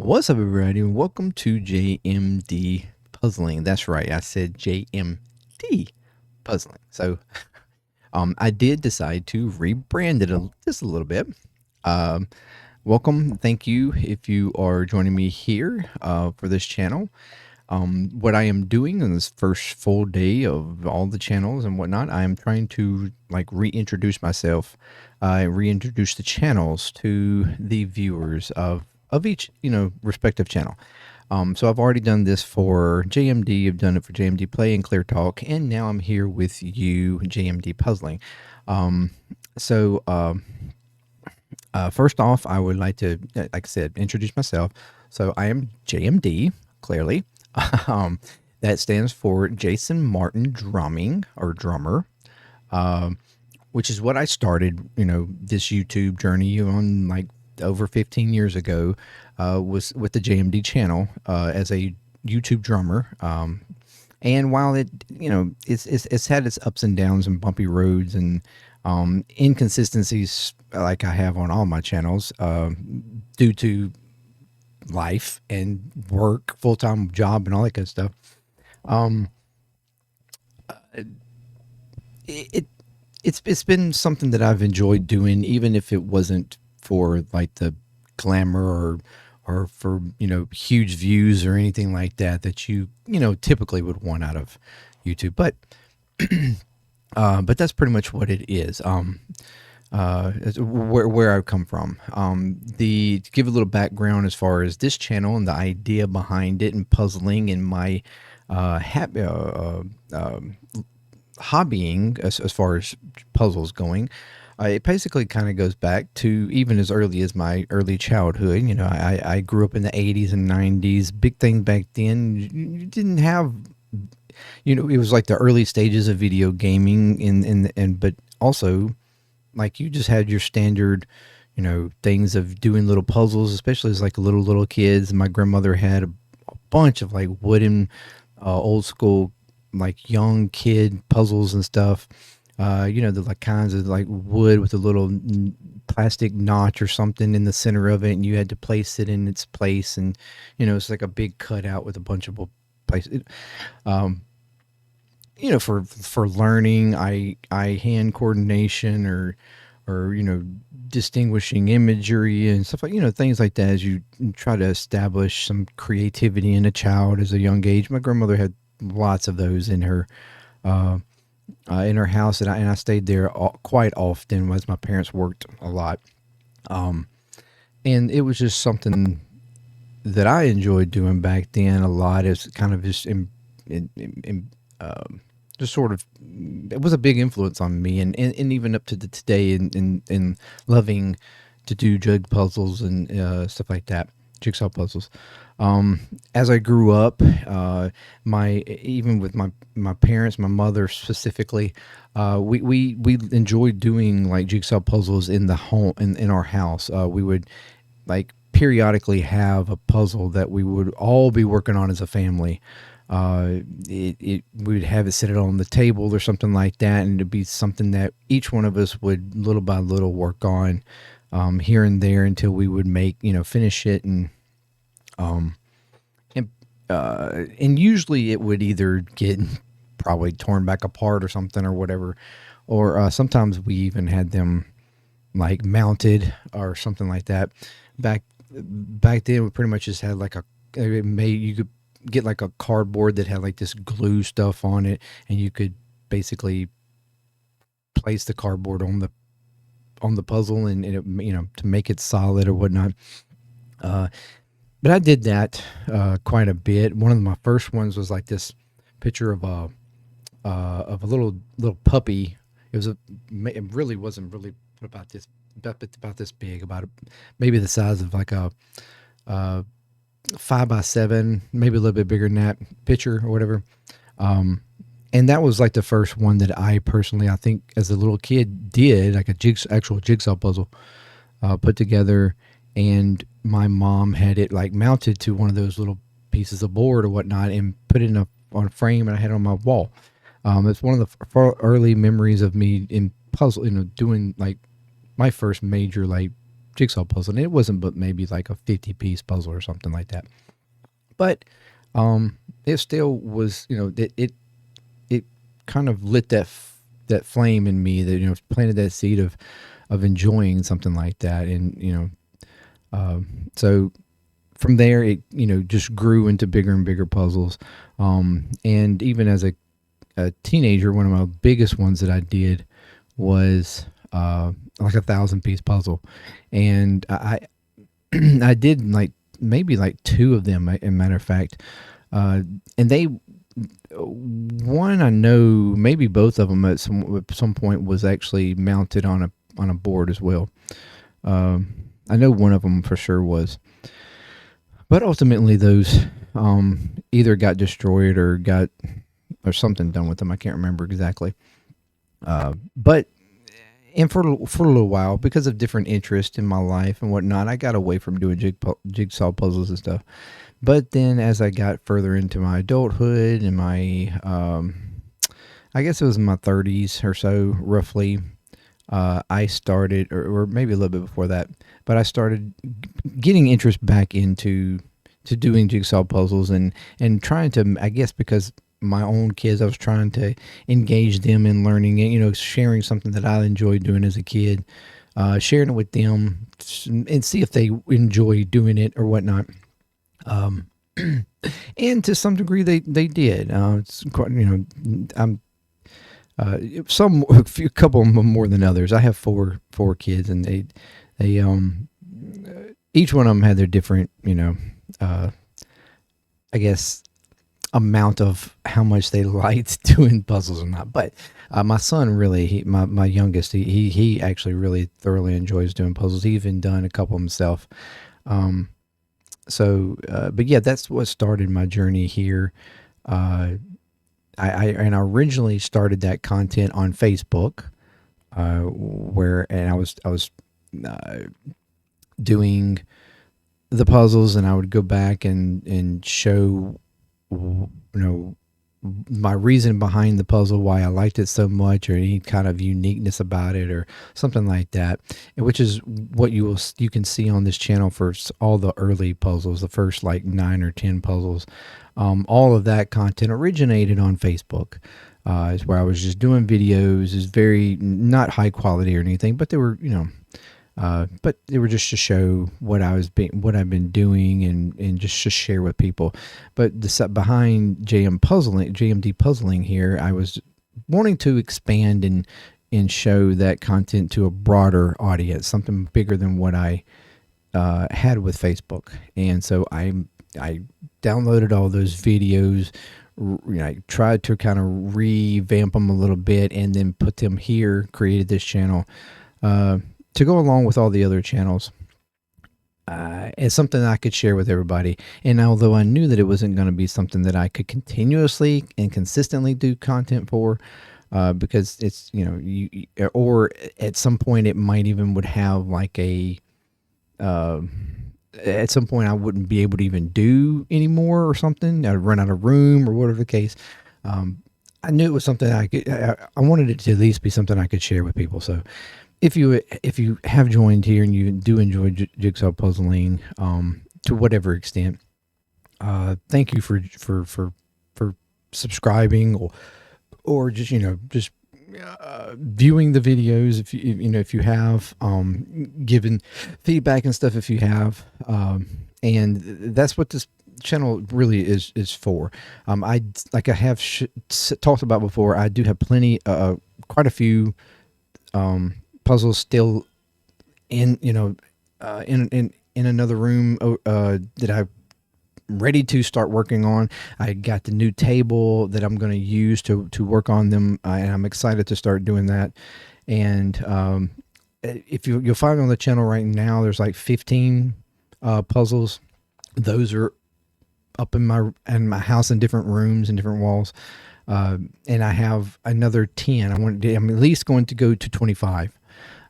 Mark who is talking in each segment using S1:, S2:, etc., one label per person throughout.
S1: What's up, everybody, and welcome to JMD Puzzling. That's right, I said JMD Puzzling. So, I did decide to rebrand it just a little bit. Um, Welcome, thank you if you are joining me here for this channel. What I am doing in this first full day of all the channels and whatnot, I am trying to reintroduce myself, reintroduce the channels to the viewers of each respective channel. So I've already done this for JMD, I've done it for JMDPLAY and ClearTalk, and now I'm here with you, JMD Puzzling. So first off, I would like to, like I said, introduce myself. So I am JMD, clearly. That stands for Jason Martin Drumming, or Drummer, which is what I started, this YouTube journey on like over 15 years ago, was with the JMD channel as a YouTube drummer. And while it's had its ups and downs and bumpy roads and inconsistencies like I have on all my channels, due to life and work, full-time job and all that kind of stuff. It's been something that I've enjoyed doing, even if it wasn't for like the glamour or for huge views or anything like that you typically would want out of YouTube. But that's pretty much what it is. It's where I've come from. To give a little background as far as this channel and the idea behind it and puzzling and my hobbying as far as puzzles going, it basically kind of goes back to even as early as my early childhood. I grew up in the 80s and 90s. Big thing back then, you didn't have, it was like the early stages of video gaming, but also like you just had your standard, things of doing little puzzles, especially as like little kids. My grandmother had a bunch of like wooden, old school, like young kid puzzles and stuff. The like kinds of like wood with a little plastic notch or something in the center of it, and you had to place it in its place, and it's like a big cutout with a bunch of places. For learning, I hand coordination or distinguishing imagery and stuff like things like that as you try to establish some creativity in a child as a young age. My grandmother had lots of those in her house, and I stayed there quite often as my parents worked a lot, and it was just something that I enjoyed doing back then a lot. It's kind of just just sort of, it was a big influence on me, and even up to today in loving to do jig puzzles and stuff like that, jigsaw puzzles. As I grew up, even with my parents, my mother specifically, we enjoyed doing like jigsaw puzzles in the home, in our house. We would like periodically have a puzzle that we would all be working on as a family. We would have it sit on the table or something like that, and it'd be something that each one of us would little by little work on, here and there until we would finish it. And usually it would either get probably torn back apart or something or whatever, or sometimes we even had them like mounted or something like that. Back then, we pretty much just had like you could get like a cardboard that had like this glue stuff on it, and you could basically place the cardboard on the puzzle and it, to make it solid or whatnot. But I did that quite a bit. One of my first ones was like this picture of a little puppy. It really wasn't really about this big, about maybe the size of like a 5x7, maybe a little bit bigger than that, picture or whatever. And that was like the first one that I personally, I think as a little kid, did like actual jigsaw puzzle put together. And my mom had it like mounted to one of those little pieces of board or whatnot and put it on a frame, and I had it on my wall. It's one of the early memories of me in puzzle, doing like my first major like jigsaw puzzle, and it wasn't but maybe like a 50-piece puzzle or something like that. But it still was, it kind of lit that flame in me that, planted that seed of enjoying something like that. And, so from there, it, just grew into bigger and bigger puzzles. And even as a teenager, one of my biggest ones that I did was like 1,000-piece puzzle. And I did maybe two of them, as a matter of fact. And one I know, maybe both of them at some point was actually mounted on a board as well. I know one of them for sure was. But ultimately, those either got destroyed or something done with them. I can't remember exactly. But for a little while, because of different interests in my life and whatnot, I got away from doing jigsaw puzzles and stuff. But then, as I got further into my adulthood and my, I guess it was in my 30s or so, roughly, I started, or maybe a little bit before that, but I started getting interest back into doing jigsaw puzzles and trying to, I guess because my own kids, I was trying to engage them in learning it, sharing something that I enjoyed doing as a kid, sharing it with them and see if they enjoy doing it or whatnot. And to some degree they did. It's quite, I'm, a couple of them more than others. I have four kids, and they each one of them had their different, I guess, amount of how much they liked doing puzzles or not. But my son really, my youngest, he actually really thoroughly enjoys doing puzzles. He even done a couple himself. But yeah, that's what started my journey here. I originally started that content on Facebook, where I was doing the puzzles, and I would go back and show, my reason behind the puzzle, why I liked it so much, or any kind of uniqueness about it, or something like that. Which is what you can see on this channel for all the early puzzles, the first 9 or 10 puzzles. All of that content originated on Facebook. Is where I was just doing videos. Is very not high quality or anything, but they were, but they were just to show what I've been doing and just to share with people. But behind JMD puzzling here, I was wanting to expand and show that content to a broader audience, something bigger than what I had with Facebook. And so I downloaded all those videos. I tried to kind of revamp them a little bit, and then put them here. Created this channel to go along with all the other channels, as something I could share with everybody. And although I knew that it wasn't going to be something that I could continuously and consistently do content for, because it's, or at some point it might even would have at some point I wouldn't be able to even do anymore or something. I'd run out of room or whatever the case. I knew it was something I wanted it to at least be something I could share with people. So if you have joined here and you do enjoy jigsaw puzzling, to whatever extent, thank you for subscribing or just, viewing the videos. If you have, given feedback and stuff, if you have, and that's what this channel really is for. I have talked about before, I do have quite a few, puzzles still in another room that I'm ready to start working on. I got the new table that I'm going to use to work on them, and I'm excited to start doing that. And if you'll find on the channel right now, there's 15 puzzles. Those are up in my house in different rooms and different walls. And I have another 10. I'm at least going to go to 25.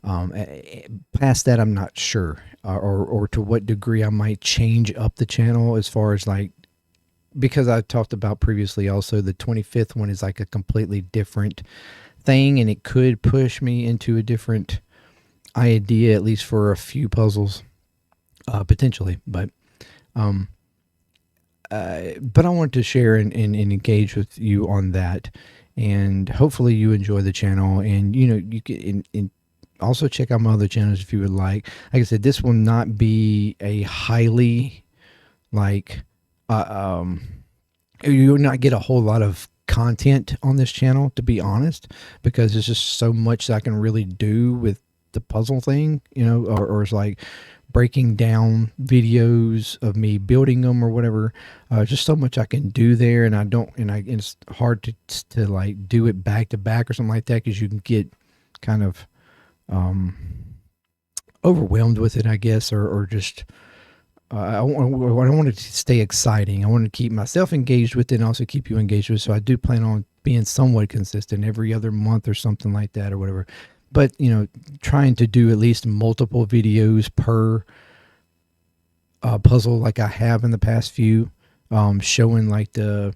S1: Past that, I'm not sure, or to what degree I might change up the channel as far as because I talked about previously also the 25th one is a completely different thing, and it could push me into a different idea, at least for a few puzzles, potentially. But I wanted to share and engage with you on that, and hopefully you enjoy the channel. And you can and also check out my other channels if you would like. Like I said, this will not be a highly like you will not get a whole lot of content on this channel, to be honest, because there's just so much that I can really do with the puzzle thing, or it's like breaking down videos of me building them or whatever. Just so much I can do there, and it's hard to like do it back to back or something like that, because you can get kind of overwhelmed with it, I guess, or just I want it to stay exciting. I want to keep myself engaged with it and also keep you engaged with it. So I do plan on being somewhat consistent every other month or something like that or whatever. But, trying to do at least multiple videos per puzzle like I have in the past few, showing like the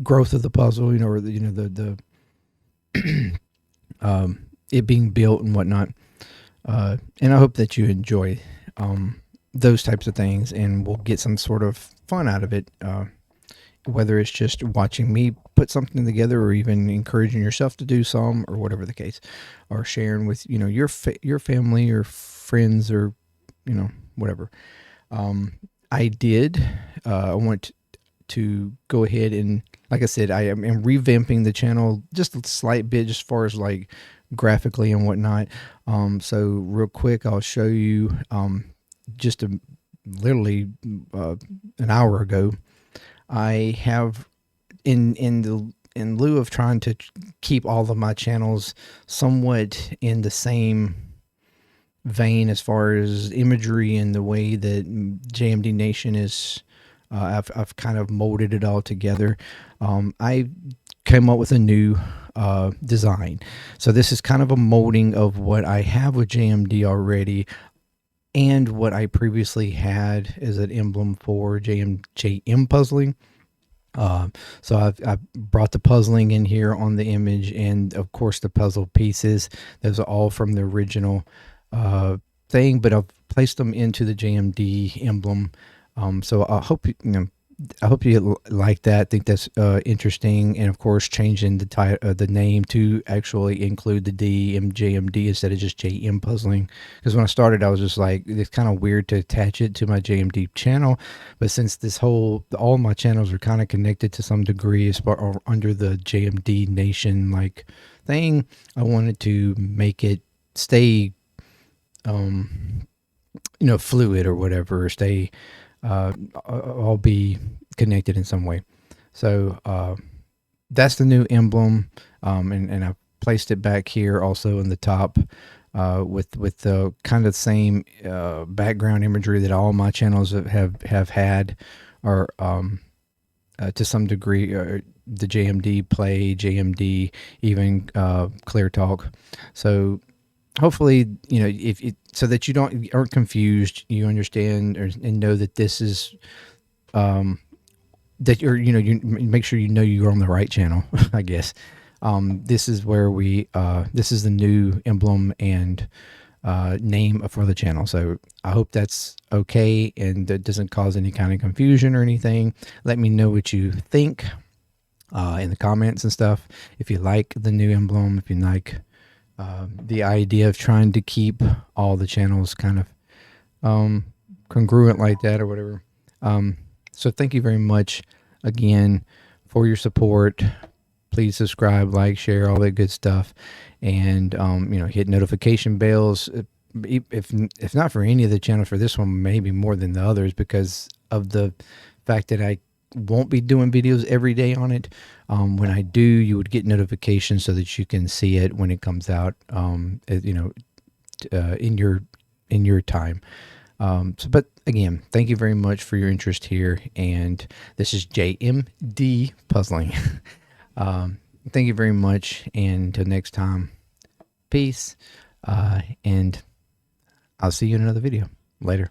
S1: growth of the puzzle, or the it being built and whatnot. And I hope that you enjoy those types of things, and we'll get some sort of fun out of it, whether it's just watching me put something together, or even encouraging yourself to do some, or whatever the case, or sharing with your family or friends, or whatever. I want to go ahead and, like I said, I am revamping the channel just a slight bit, as far as like graphically and whatnot. So real quick, I'll show you just literally an hour ago, I have in lieu of trying to keep all of my channels somewhat in the same vein as far as imagery and the way that JMD Nation is, I've kind of molded it all together. I came up with a new design. So this is kind of a molding of what I have with JMD already, and what I previously had as an emblem for JM puzzling. So I've brought the puzzling in here on the image, and of course the puzzle pieces. Those are all from the original thing, but I've placed them into the JMD emblem. So I hope you like that. I think that's interesting, and of course changing the name to actually include the D in JMD instead of just JM puzzling. Because when I started, I was just like, it's kind of weird to attach it to my JMD channel, but since all my channels are kind of connected to some degree as far under the JMD Nation like thing, I wanted to make it stay, fluid or whatever, or stay. I'll be connected in some way. So that's the new emblem, and I've placed it back here also in the top, with the kind of same background imagery that all my channels have had, or to some degree, the JMDPLAY, JMD, even ClearTalk. So hopefully, so that you aren't confused, you understand and know that this is, that you make sure you're on the right channel, I guess. This is where this is the new emblem and name for the channel. So I hope that's okay, and that doesn't cause any kind of confusion or anything. Let me know what you think in the comments and stuff. If you like the new emblem, if you like the idea of trying to keep all the channels kind of congruent like that or whatever. So thank you very much again for your support. Please subscribe, like, share, all that good stuff, and hit notification bells. If not for any of the channels, for this one maybe more than the others, because of the fact that I won't be doing videos every day on it. When I do, you would get notifications so that you can see it when it comes out, in your time. But again, thank you very much for your interest here, and this is JMD Puzzling. Thank you very much, and until next time, peace, and I'll see you in another video. Later.